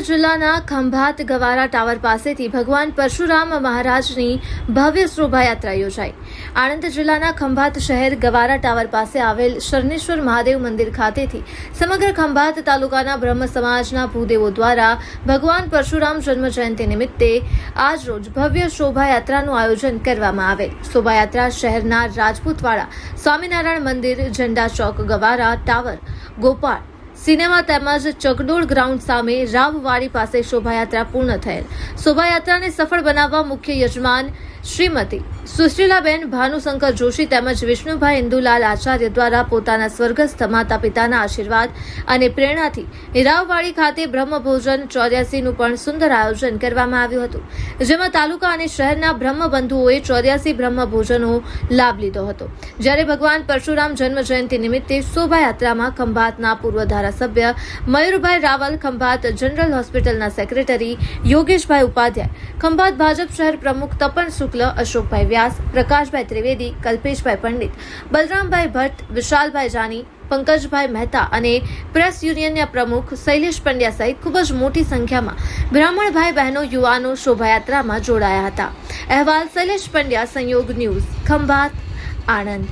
જિલ્લાના ખંભાત ગવારા ટાવર પાસેથી ભગવાન પરશુરામ મહારાજની ભવ્ય શોભાયાત્રા યોજાઈ। આણંદ જિલ્લાના ખંભાત શહેર ગવારા ટાવર પાસે આવેલ શરણેશ્વર મહાદેવ મંદિર ખાતેથી સમગ્ર ખંભાત તાલુકાના બ્રહ્મ સમાજના ભૂદેવો દ્વારા ભગવાન પરશુરામ જન્મ જયંતિ નિમિત્તે આજરોજ ભવ્ય શોભાયાત્રાનું આયોજન કરવામાં આવેલ। શોભાયાત્રા શહેરના રાજપૂતવાડા સ્વામિનારાયણ મંદિર, ઝંડા ચોક, ગવારા ટાવર, ગોપાળ સિનેમા તેમજ ચકડોળ ગ્રાઉન્ડ સામે રાવવાડી પાસે શોભાયાત્રા પૂર્ણ થયેલ। શોભાયાત્રાને સફળ બનાવવા મુખ્ય યજમાન શ્રીમતી સુશીલાબેન ભાનુશંકર જોશી તેમજ વિષ્ણુભાઈ ઇન્દુલાલ આચાર્ય દ્વારા પોતાના સ્વર્ગસ્થ માતા પિતાના આશીર્વાદ અને પ્રેરણાથી રાવવાડી ખાતે બ્રહ્મભોજન 84નું પણ સુંદર આયોજન કરવામાં આવ્યું હતું, જેમાં તાલુકા અને શહેરના બ્રહ્મબંધુઓએ 84 બ્રહ્મભોજનનો લાભ લીધો હતો। જ્યારે ભગવાન પરશુરામ જન્મ જયંતિ નિમિત્તે શોભાયાત્રામાં ખંભાતના પૂર્વ ધારાસભ્ય મયુરભાઈ રાવલ, ખંભાત જનરલ હોસ્પિટલના સેક્રેટરી યોગેશભાઈ ઉપાધ્યાય, ખંભાત ભાજપ શહેર પ્રમુખ તપન શુક્લ, અશોકભાઈ વ્યાસ, પ્રકાશભાઈ ત્રિવેદી, કલ્પેશભાઈ પંડિત, બલરામભાઈ ભટ્ટ, વિશાલભાઈ જાની, પંકજભાઈ મહેતા અને પ્રેસ યુનિયનના પ્રમુખ શૈલેષ પંડ્યા સહિત ખૂબ જ મોટી સંખ્યામાં બ્રાહ્મણ ભાઈ બહેનો, યુવાનો શોભાયાત્રામાં જોડાયા હતા। અહેવાલ શૈલેષ પંડ્યા, સંયોગ ન્યૂઝ, ખંભાત, આણંદ।